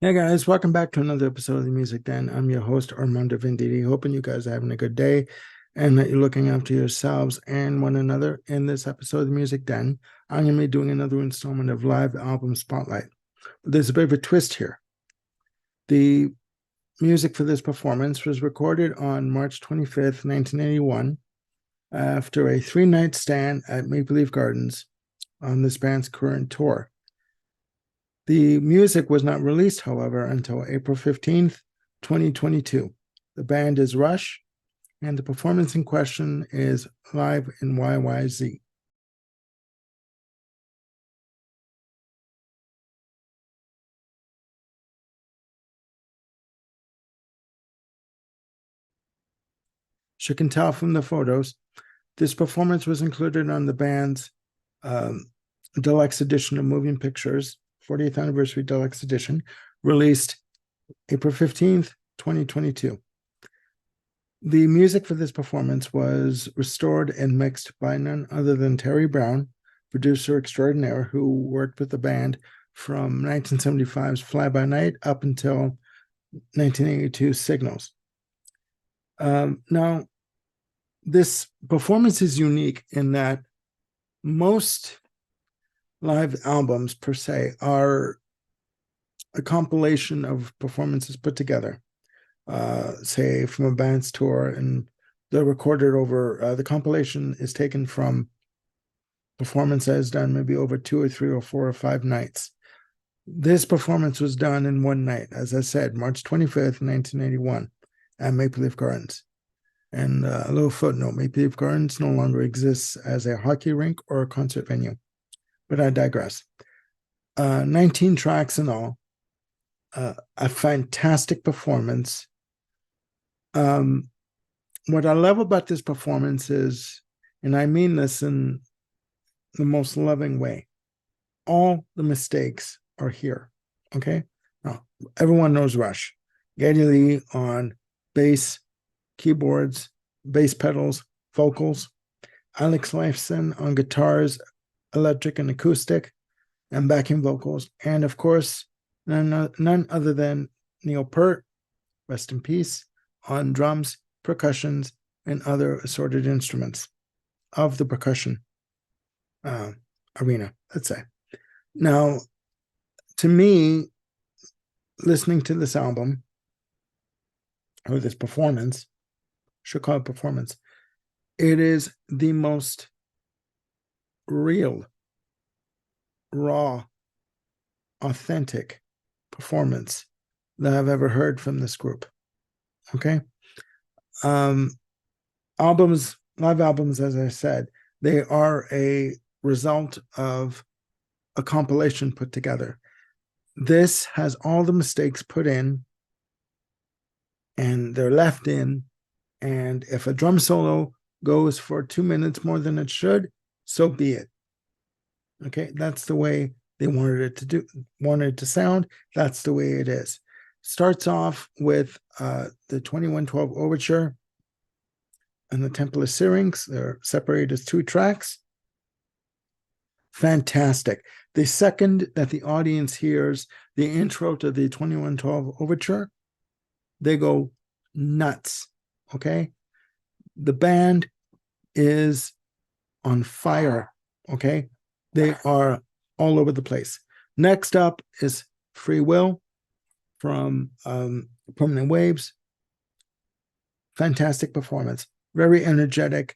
Hey guys, welcome back to another episode of the Music Den. I'm your host, Armando Venditti, hoping you guys are having a good day and that you're looking after yourselves and one another. In this episode of the Music Den, I'm going to be doing another installment of Live Album Spotlight. But there's a bit of a twist here. The music for this performance was recorded on March 25th, 1981, after a three-night stand at Maple Leaf Gardens on this band's current tour. The music was not released, however, until April 15th, 2022. The band is Rush, and the performance in question is live in YYZ. As you can tell from the photos, this performance was included on the band's um, deluxe edition of Moving Pictures, 40th Anniversary Deluxe Edition, released April 15th, 2022. The music for this performance was restored and mixed by none other than Terry Brown, producer extraordinaire, who worked with the band from 1975's Fly By Night up until 1982 Signals. Now, this performance is unique in that most live albums, per se, are a compilation of performances put together, say from a band's tour, and they're recorded over, the compilation is taken from performances done maybe over 2 or 3 or 4 or 5 nights. This performance was done in one night, as I said, March 25th, 1981, at Maple Leaf Gardens. And a little footnote, Maple Leaf Gardens no longer exists as a hockey rink or a concert venue. But I digress. 19 tracks in all, a fantastic performance. What I love about this performance is, and I mean this in the most loving way, all the mistakes are here. Okay. Now, everyone knows Rush. Geddy Lee on bass, keyboards, bass pedals, vocals. Alex Lifeson on guitars, electric and acoustic, and backing vocals. And of course, none other than Neil Peart, rest in peace, on drums, percussions, and other assorted instruments of the percussion arena, let's say. Now, to me, listening to this album, or this performance, should call it performance, it is the most real, raw, authentic performance that I've ever heard from this group. Okay. Live albums, as I said, they are a result of a compilation put together. This has all the mistakes put in, and they're left in. And if a drum solo goes for 2 minutes more than it should, so be it. Okay, that's the way they wanted it to sound. That's the way it is. Starts off with the 2112 Overture and the Temple of Syrinx. They're separated as 2 tracks. Fantastic. The second that the audience hears the intro to the 2112 Overture, they go nuts. Okay. The band is on fire. Okay. They are all over the place. Next up is Free Will from Permanent Waves. Fantastic performance. Very energetic.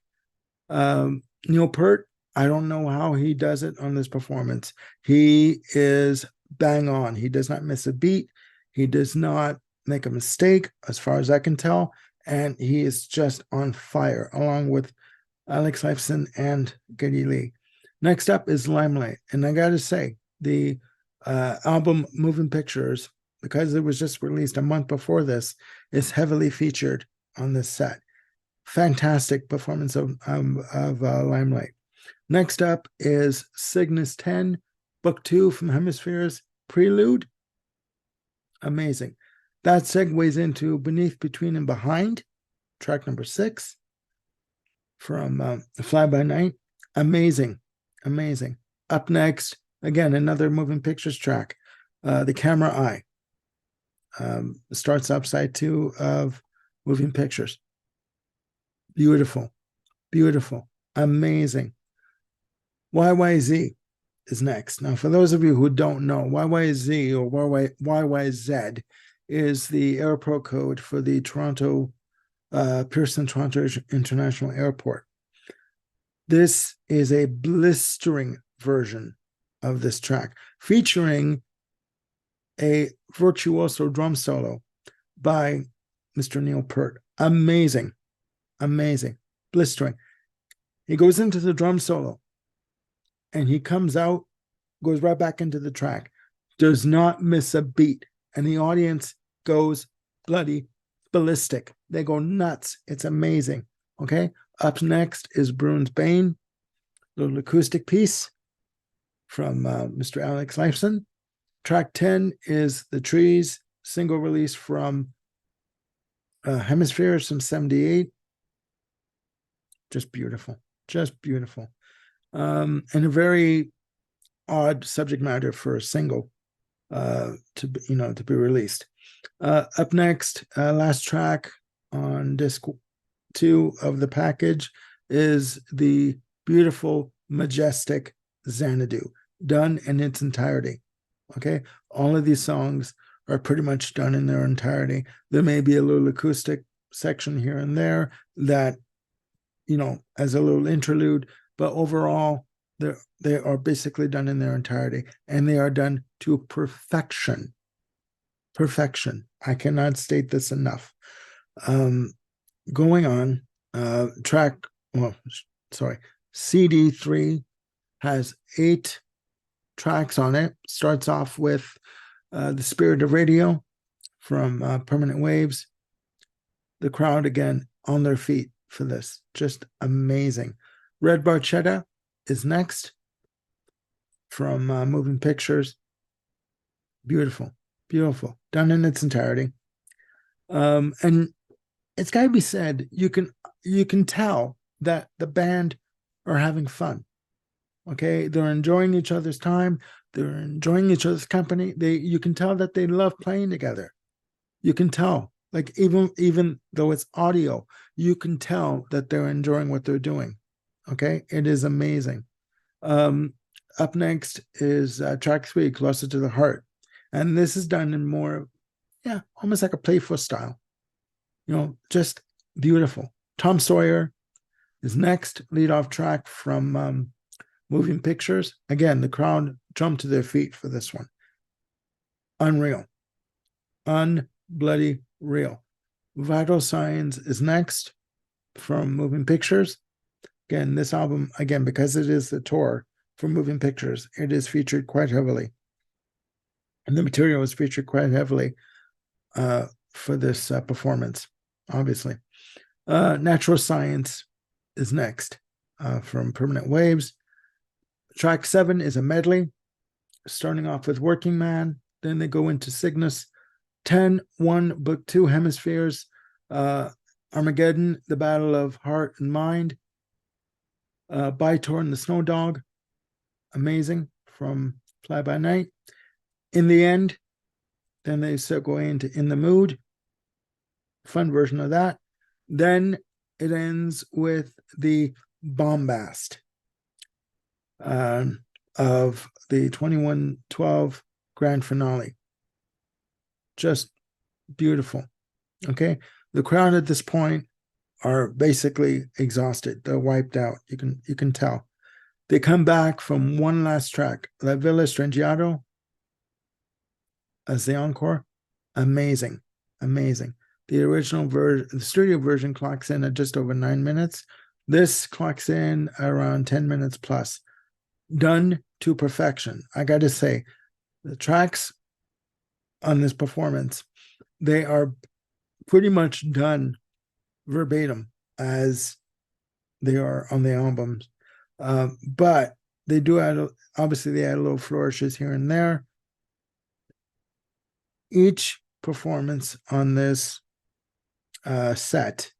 Neil Peart, I don't know how he does it on this performance. He is bang on. He does not miss a beat. He does not make a mistake, as far as I can tell. And he is just on fire, along with Alex Lifeson and Geddy Lee. Next up is Limelight. And I got to say, the album Moving Pictures, because it was just released a month before this, is heavily featured on this set. Fantastic performance of Limelight. Next up is Cygnus 10, Book 2 from Hemispheres, Prelude. Amazing. That segues into Beneath, Between, and Behind, track number 6 from Fly By Night. Amazing. Amazing. Up next, again, another Moving Pictures track, The Camera Eye. Starts up side 2 of Moving Pictures. Beautiful, beautiful, amazing. YYZ is next. Now, for those of you who don't know, YYZ or YYZ is the Airport code for the Pearson Toronto International Airport. This is a blistering version of this track, featuring a virtuoso drum solo by Mr. Neil Peart. Amazing, amazing, blistering. He goes into the drum solo and he comes out, goes right back into the track, does not miss a beat, and the audience goes bloody ballistic. They go nuts. It's amazing. Okay. Up next is Bruins Bane, little acoustic piece from Mr. Alex Lifeson. Track 10 is The Trees, single release from Hemispheres from 78. Just beautiful. Just beautiful. And a very odd subject matter for a single to be released. Up next, last track on disc 2 of the package is the beautiful, majestic Xanadu, done in its entirety. Okay, all of these songs are pretty much done in their entirety. There may be a little acoustic section here and there that, as a little interlude, but overall, they are basically done in their entirety, and they are done to perfection. Perfection. I cannot state this enough. Going on, CD3 has 8 tracks on it. Starts off with The Spirit of Radio from Permanent Waves. The crowd, again, on their feet for this. Just amazing. Red Barchetta is next from Moving Pictures. Beautiful, beautiful. Done in its entirety. And it's got to be said, you can tell that the band are having fun. Okay, they're enjoying each other's time. They're enjoying each other's company. You can tell that they love playing together. You can tell, like even though it's audio, you can tell that they're enjoying what they're doing. Okay, it is amazing. Up next is track 3, Closer to the Heart, and this is done in more, almost like a playful style. Just beautiful. Tom Sawyer is next, lead off track from Moving Pictures. Again, the crowd jumped to their feet for this one. Unreal. Unbloody real. Vital Signs is next from Moving Pictures. Again, this album, because it is the tour for Moving Pictures, it is featured quite heavily. And the material is featured quite heavily for this performance, obviously. Natural Science is next from Permanent Waves. Track 7 is a medley, starting off with Working Man. Then they go into Cygnus, 10, 1, Book 2, Hemispheres, Armageddon, The Battle of Heart and Mind, Bytor and the Snow Dog, amazing, from Fly By Night. In the End, then they go into In the Mood, fun version of that. Then it ends with the bombast of the 2112 grand finale. Just beautiful. Okay, the crowd at this point are basically exhausted. They're wiped out. You can tell. They come back from one last track, La Villa Strangiato, as the encore. Amazing, amazing. The original version, the studio version, clocks in at just over 9 minutes. This clocks in around 10 minutes plus. Done to perfection. I got to say, the tracks on this performance, they are pretty much done verbatim as they are on the albums. But they do add, obviously, they add little flourishes here and there. Each performance on this set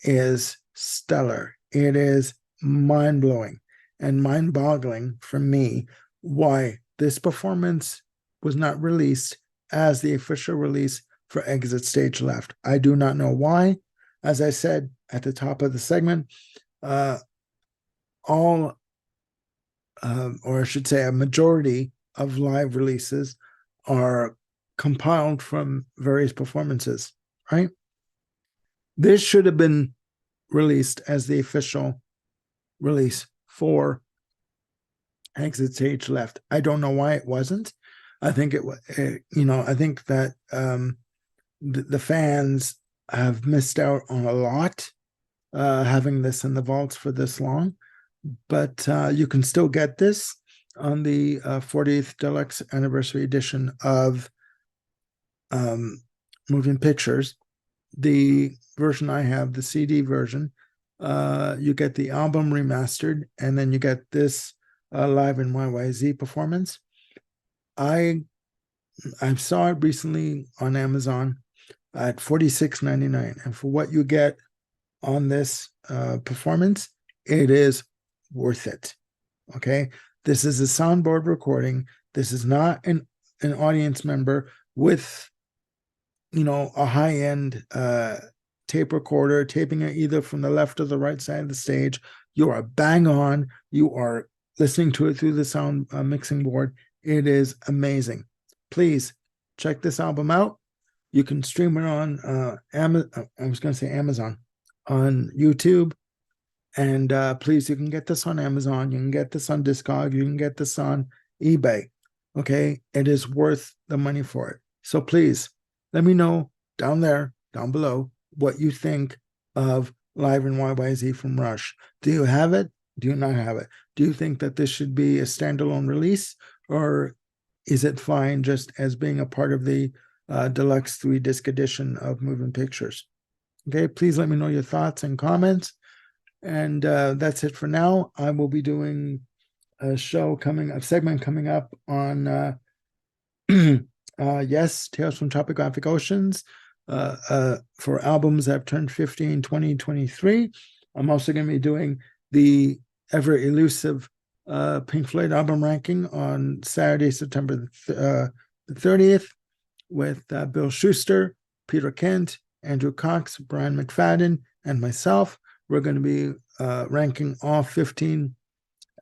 is stellar. It is mind-blowing and mind-boggling for me why this performance was not released as the official release for Exit Stage Left. I do not know why. As I said at the top of the segment, all, or I should say, a majority of live releases are compiled from various performances, right? This should have been released as the official release for Exit Stage Left. I don't know why it wasn't. I think I think that the fans have missed out on a lot having this in the vaults for this long. But you can still get this on the 40th Deluxe Anniversary Edition of Moving Pictures. The version I have, the CD version, you get the album remastered, and then you get this live in YYZ performance. I saw it recently on Amazon at $46.99, and for what you get on this performance, it is worth it. Okay, this is a soundboard recording. This is not an audience member with a high-end tape recorder taping it either from the left or the right side of the stage. You are bang on. You are listening to it through the sound mixing board. It is amazing. Please check this album out. You can stream it on Amazon, on YouTube. And please, you can get this on Amazon. You can get this on Discog. You can get this on eBay. Okay, it is worth the money for it. So please, let me know down below, what you think of Live in YYZ from Rush. Do you have it? Do you not have it? Do you think that this should be a standalone release, or is it fine just as being a part of the deluxe 3-disc edition of Moving Pictures? Okay, please let me know your thoughts and comments. And that's it for now. I will be doing a segment coming up on yes, Tales from Topographic Oceans, for albums that have turned 50 in 2023. I'm also going to be doing the ever elusive Pink Floyd album ranking on Saturday, September the 30th, with Bill Schuster, Peter Kent, Andrew Cox, Brian McFadden, and myself. We're going to be ranking all 15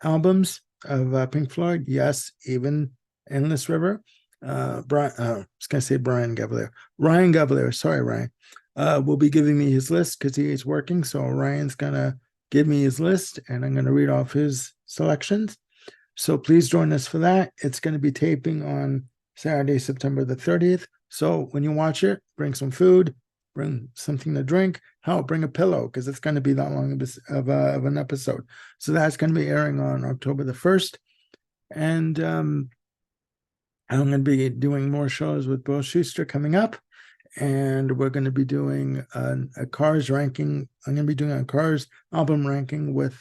albums of Pink Floyd. Yes, even Endless River. I was going to say Ryan Gavalier. Sorry, Ryan. Will be giving me his list because he is working. So Ryan's going to give me his list, and I'm going to read off his selections. So please join us for that. It's going to be taping on Saturday, September the 30th. So when you watch it, bring some food, bring something to drink. Hell, bring a pillow, because it's going to be that long of an episode. So that's going to be airing on October the 1st. And I'm going to be doing more shows with Bill Schuster coming up. And we're going to be doing a Cars ranking. I'm going to be doing a Cars album ranking with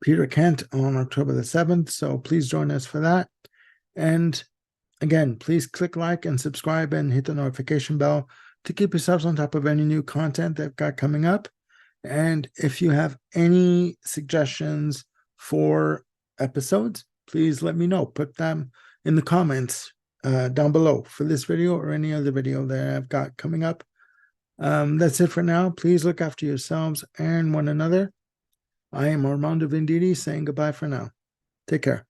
Peter Kent on October the 7th. So please join us for that. And again, please click like and subscribe and hit the notification bell to keep yourselves on top of any new content that I've got coming up. And if you have any suggestions for episodes, please let me know. Put them in the comments down below for this video or any other video that I've got coming up. That's it for now. Please look after yourselves and one another. I am Armando Venditti saying goodbye for now. Take care.